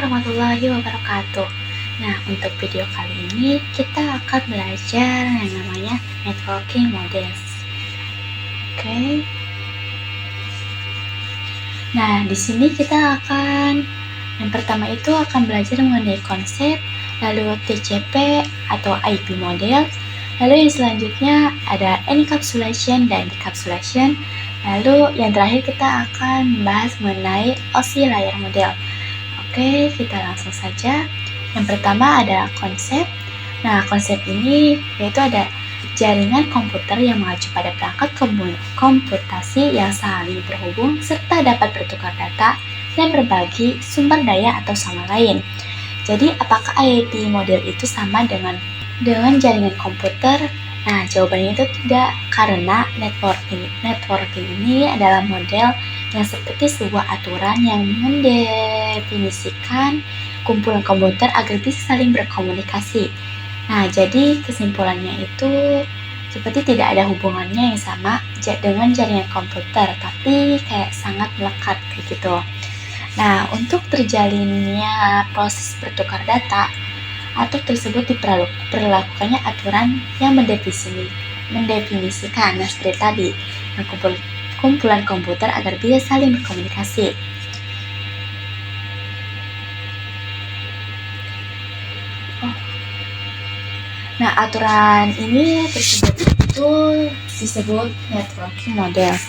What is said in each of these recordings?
warahmatullahi wabarakatuh. Nah, untuk video kali ini kita akan belajar yang namanya networking models. Oke. Nah, di sini kita akan yang pertama itu akan belajar mengenai konsep, lalu TCP atau IP model, lalu yang selanjutnya ada encapsulation dan decapsulation, lalu yang terakhir kita akan membahas mengenai OSI layer model. Oke, kita langsung saja. Yang pertama ada konsep. Nah, konsep ini yaitu ada jaringan komputer yang mengacu pada perangkat komputasi yang saling terhubung serta dapat bertukar data dan berbagi sumber daya atau sama lain. Jadi, apakah IP model itu sama dengan jaringan komputer? Nah, jawabannya itu tidak, karena networking ini adalah model yang seperti sebuah aturan yang mendefinisikan kumpulan komputer agar bisa saling berkomunikasi. Nah, jadi kesimpulannya itu seperti tidak ada hubungannya yang sama dengan jaringan komputer, tapi kayak sangat melekat kayak gitu. Nah, untuk terjalinnya proses bertukar data atau tersebut diperlakukannya aturan yang mendefinisikan, nah seperti tadi, kumpulan komputer agar bisa saling berkomunikasi. Nah, aturan ini tersebut itu disebut networking models.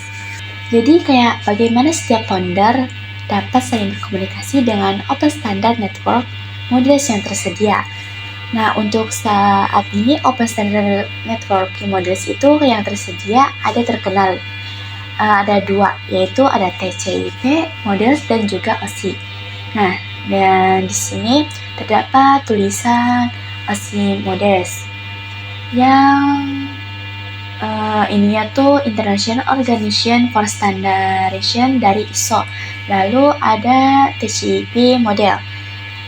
Jadi kayak bagaimana setiap founder dapat saling berkomunikasi dengan open standard network models yang tersedia. Nah, untuk saat ini open standard networking models itu yang tersedia terkenal ada dua, yaitu ada TCP models dan juga OSI. Nah, dan di sini terdapat tulisan OSI models yang ininya tuh International Organization for Standardization dari ISO. Lalu ada TCP model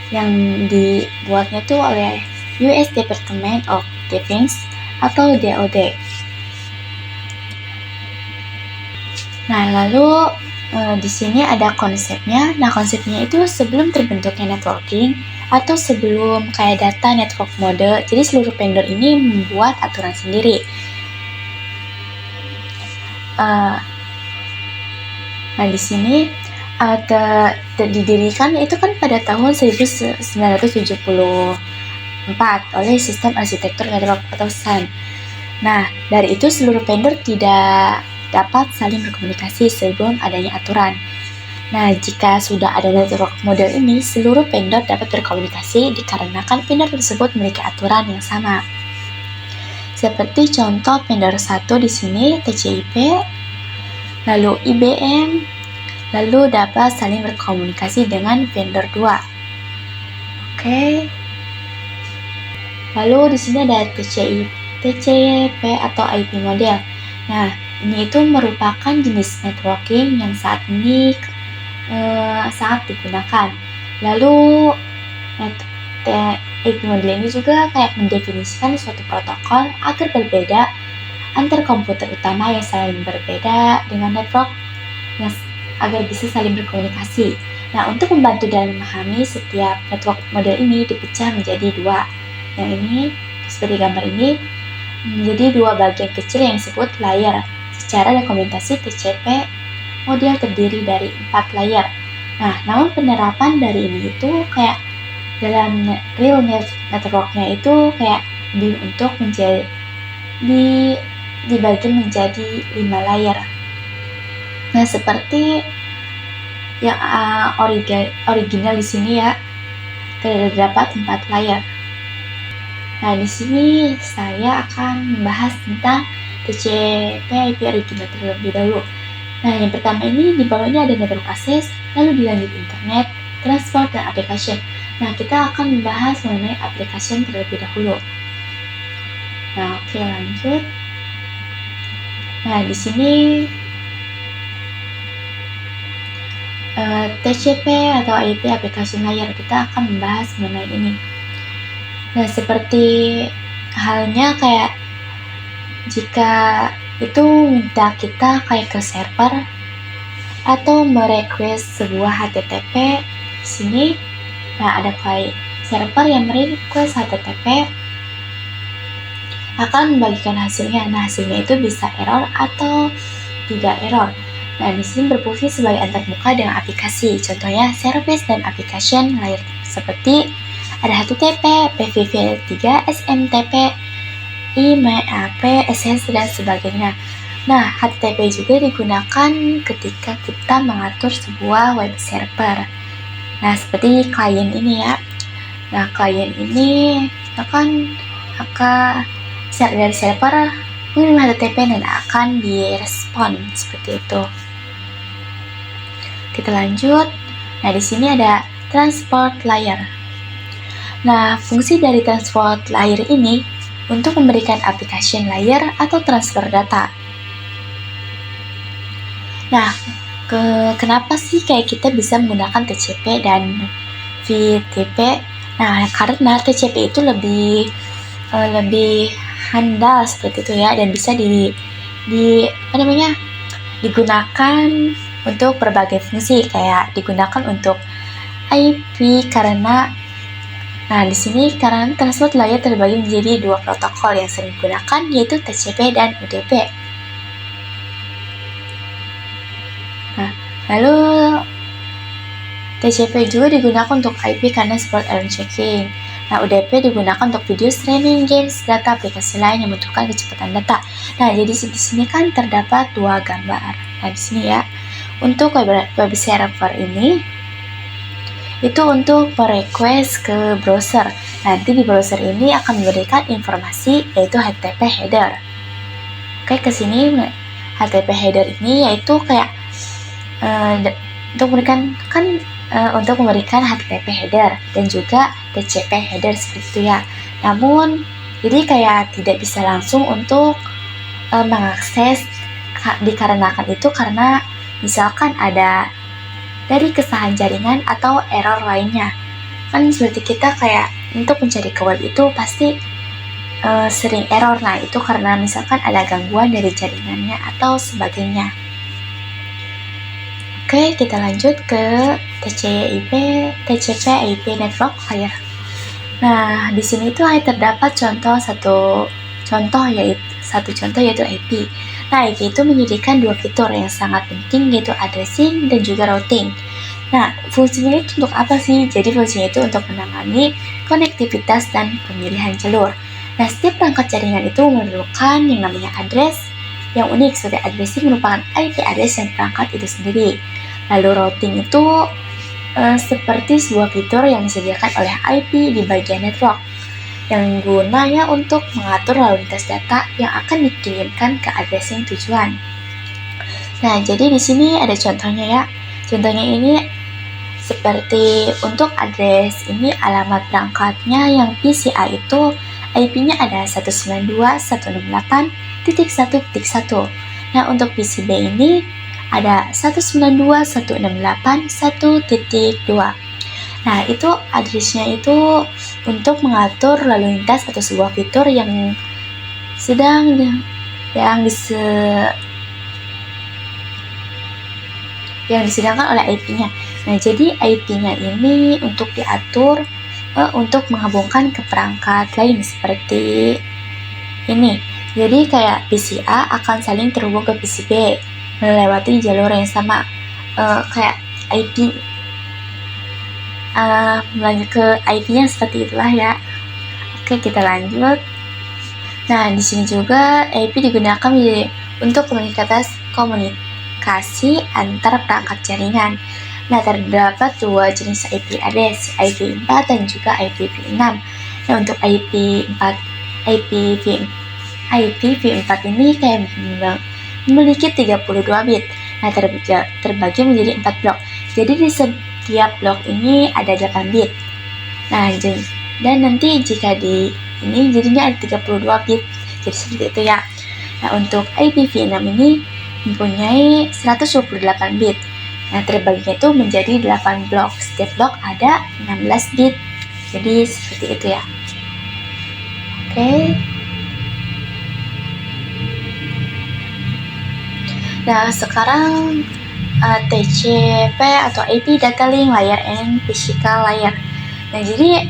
yang dibuatnya tuh oleh US Department of Defense atau DoD. Nah, lalu di sini ada konsepnya. Nah, konsepnya itu sebelum terbentuknya networking atau sebelum kayak data network model. Jadi seluruh vendor ini membuat aturan sendiri. Nah, di sini didirikan itu kan pada tahun 1974 oleh Sistem Arsitektur Network atau SAN. Nah, dari itu seluruh vendor tidak dapat saling berkomunikasi sebelum adanya aturan. Nah, jika sudah ada network model ini, seluruh vendor dapat berkomunikasi dikarenakan vendor tersebut memiliki aturan yang sama. Seperti contoh vendor 1 di sini TCP, lalu IBM, lalu dapat saling berkomunikasi dengan vendor 2. Oke. Lalu di sini ada TCP atau IP model. Nah, ini itu merupakan jenis networking yang saat ini sangat digunakan. Lalu IP model ini juga kayak mendefinisikan suatu protokol agar berbeda antar komputer utama yang saling berbeda dengan network yang agar bisa saling berkomunikasi. Nah, untuk membantu dalam memahami setiap network model ini dipecah menjadi dua. Yang ini seperti gambar ini menjadi dua bagian kecil yang disebut layer. Secara dokumentasi TCP model terdiri dari 4 layer. Nah, namun penerapan dari ini itu kayak dalam real networknya itu kayak untuk dibagi menjadi 5 layer. Nah, seperti yang original di sini ya, terdapat 4 layer. Nah, di sini saya akan membahas tentang TCP IP original terlebih dahulu. Nah, yang pertama ini di bawahnya ada network access, lalu dilanjut internet, transport, dan application. Nah, kita akan membahas mengenai application terlebih dahulu. Nah, oke, lanjut. Nah, di sini TCP atau IP application layer, kita akan membahas mengenai ini. Nah, seperti halnya kayak jika itu minta kita kayak ke server atau merequest sebuah HTTP, di sini Nah, ada client server yang merequest HTTP akan membagikan hasilnya. Nah, hasilnya itu bisa error atau tidak error. Nah, di sini berfungsi sebagai antarmuka dengan aplikasi. Contohnya service dan application layer seperti ada HTTP, PVV3, SMTP, IMAP, SS, dan sebagainya. Nah, HTTP juga digunakan ketika kita mengatur sebuah web server. Nah, seperti klien ini ya. Nah, klien ini akan dari server mengirim HTTP dan akan direspon seperti itu. Kita lanjut. Nah, di sini ada transport layer. Nah, fungsi dari transport layer ini untuk memberikan application layer atau transfer data. Nah, kenapa sih kayak kita bisa menggunakan TCP dan VTP? Nah, karena TCP itu lebih handal seperti itu ya, dan bisa digunakan untuk berbagai fungsi, kayak digunakan untuk IP karena di sini karena transport layer terbagi menjadi dua protokol yang sering digunakan, yaitu TCP dan UDP. Nah, lalu TCP juga digunakan untuk IP karena support error checking. Nah, UDP digunakan untuk video streaming, games, data, aplikasi lain yang membutuhkan kecepatan data. Nah, jadi di sini kan terdapat dua gambar. Nah, di sini ya, untuk web server ini itu untuk request ke browser. Nanti di browser ini akan memberikan informasi yaitu HTTP header. Oke, ke sini HTTP header ini yaitu kayak untuk memberikan HTTP header dan juga TCP header seperti itu ya. Namun jadi kayak tidak bisa langsung untuk mengakses dikarenakan itu karena misalkan ada dari kesalahan jaringan atau error lainnya. Kan seperti kita kayak untuk mencari ke web itu pasti sering error. Nah, itu karena misalkan ada gangguan dari jaringannya atau sebagainya. Oke, kita lanjut ke TCP/IP network layer. Nah, di sini tuh terdapat satu contoh yaitu IP. Nah, IP itu menyediakan dua fitur yang sangat penting, yaitu addressing dan juga routing. Nah, fungsinya itu untuk apa sih? Jadi fungsinya itu untuk menangani konektivitas dan pemilihan jalur. Nah, setiap perangkat jaringan itu memerlukan yang namanya address yang unik. Sebagai addressing merupakan IP address yang perangkat itu sendiri. Lalu routing itu seperti sebuah fitur yang disediakan oleh IP di bagian network yang gunanya untuk mengatur lalu lintas data yang akan dikirimkan ke addressing tujuan. Nah, jadi di sini ada contohnya ya. Contohnya ini seperti untuk address ini alamat perangkatnya yang PCI itu IP-nya ada 192.168.1.1. Nah, untuk PCB ini ada 192.168.1.2. Nah, itu address-nya itu untuk mengatur lalu lintas atau sebuah fitur yang disedangkan oleh IP-nya. Nah, jadi IP-nya ini untuk diatur untuk menghubungkan ke perangkat lain seperti ini. Jadi kayak PCA akan saling terhubung ke PCB melewati jalur yang sama, kayak IP melanjut ke IP-nya seperti itulah ya. Oke, kita lanjut. Nah, di sini juga IP digunakan untuk komunikasi antar perangkat jaringan. Nah, terdapat dua jenis IP address, IPv4 dan juga IPv6. Nah, untuk IPv4 ini kayak memiliki 32 bit. Nah, terbagi menjadi 4 blok. Jadi di setiap blok ini ada 8 bit. Nah, dan nanti jika di ini jadinya ada 32 bit. Jadi seperti itu ya. Nah, untuk IPv6 ini mempunyai 128 bit. Nah, terbaginya itu menjadi 8 blok. Setiap blok ada 16 bit. Jadi seperti itu ya. Oke. Nah, sekarang TCP atau IP Data Link Layer and Physical Layer. Nah, jadi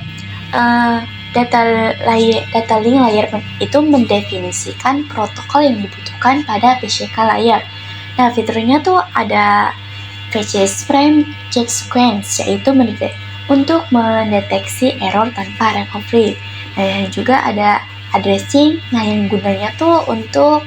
data link layer itu mendefinisikan protokol yang dibutuhkan pada PCK layar. Nah, fiturnya tuh ada VCS frame check sequence, yaitu untuk mendeteksi error tanpa recovery. Nah, juga ada addressing, nah yang gunanya tuh untuk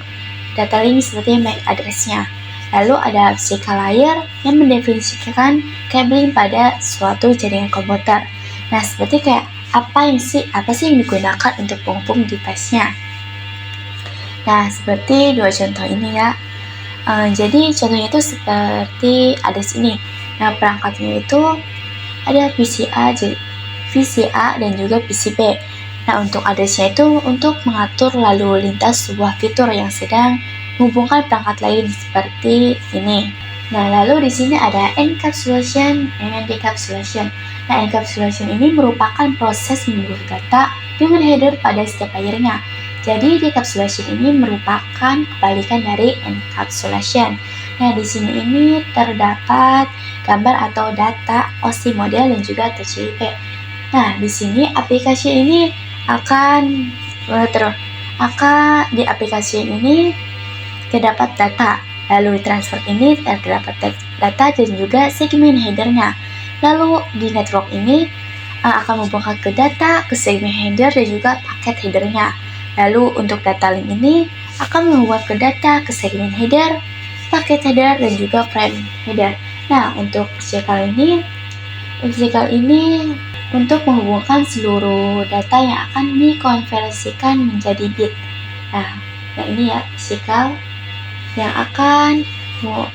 data link seperti MAC address-nya. Lalu ada PCK layer yang mendefinisikan cabling pada suatu jaringan komputer. Nah, seperti kayak apa sih yang digunakan untuk penghubung device-nya. Nah, seperti dua contoh ini ya. Jadi contohnya itu seperti ada sini. Nah, perangkatnya itu ada VCA dan juga PCB. Nah, untuk address-nya itu untuk mengatur lalu lintas sebuah fitur yang sedang menghubungkan perangkat lain seperti ini. Nah, lalu di sini ada encapsulation and decapsulation. Nah, encapsulation ini merupakan proses mengunduh data dengan header pada setiap layernya. Jadi, decapsulation ini merupakan kebalikan dari encapsulation. Nah, di sini ini terdapat gambar atau data OSI model dan juga TCP. Nah, di sini aplikasi ini di aplikasi ini terdapat data. Lalu di transfer ini terdapat data dan juga segmen headernya. Lalu di network ini akan menghubungkan ke data, ke segmen header dan juga paket headernya. Lalu untuk data link ini akan menghubungkan ke data, ke segmen header, paket header dan juga frame header. Nah, untuk vertical ini untuk menghubungkan seluruh data yang akan dikonversikan menjadi bit. Nah ini ya vertical yang akan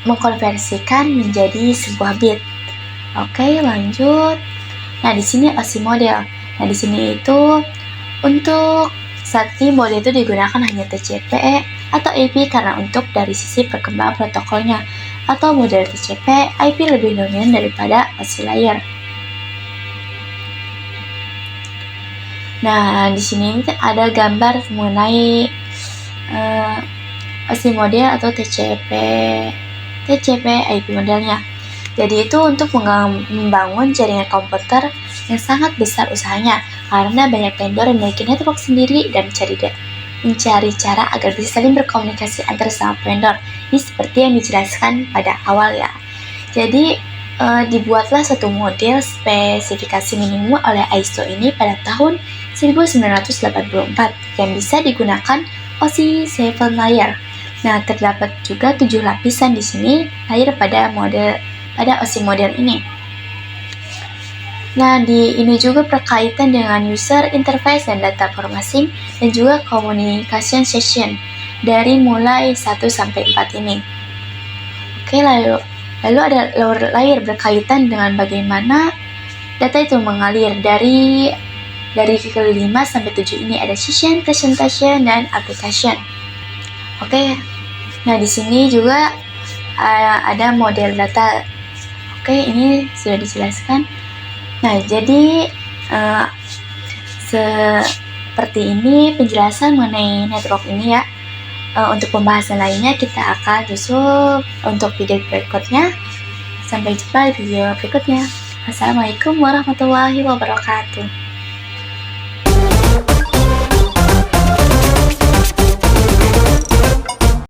mengkonversikan menjadi sebuah bit. Oke, lanjut. Nah, di sini OSI model. Nah, di sini itu untuk saat ini model itu digunakan hanya TCP atau IP karena untuk dari sisi perkembangan protokolnya, atau model TCP IP lebih dominan daripada OSI layer. Nah, di sini ada gambar mengenai OSI model atau TCP IP modelnya. Jadi itu untuk membangun jaringan komputer yang sangat besar usahanya, karena banyak vendor yang memiliki network sendiri dan mencari cara agar bisa saling berkomunikasi antar sama vendor. Ini seperti yang dijelaskan pada awal ya. Jadi dibuatlah satu model spesifikasi minimum oleh ISO ini pada tahun 1984 yang bisa digunakan OSI 7 layer. Nah, terdapat juga 7 lapisan di sini layer pada OSI model ini. Nah, ini juga berkaitan dengan user interface dan data formatting dan juga communication session dari mulai 1 sampai 4 ini. Oke, lalu ada layer berkaitan dengan bagaimana data itu mengalir dari ke-5 sampai 7 ini ada session, presentation, dan application. Oke. Nah, di sini juga ada model data. Oke, ini sudah dijelaskan. Nah, jadi seperti ini penjelasan mengenai network ini ya. Untuk pembahasan lainnya kita akan susul untuk video berikutnya. Sampai jumpa di video berikutnya. Assalamualaikum warahmatullahi wabarakatuh.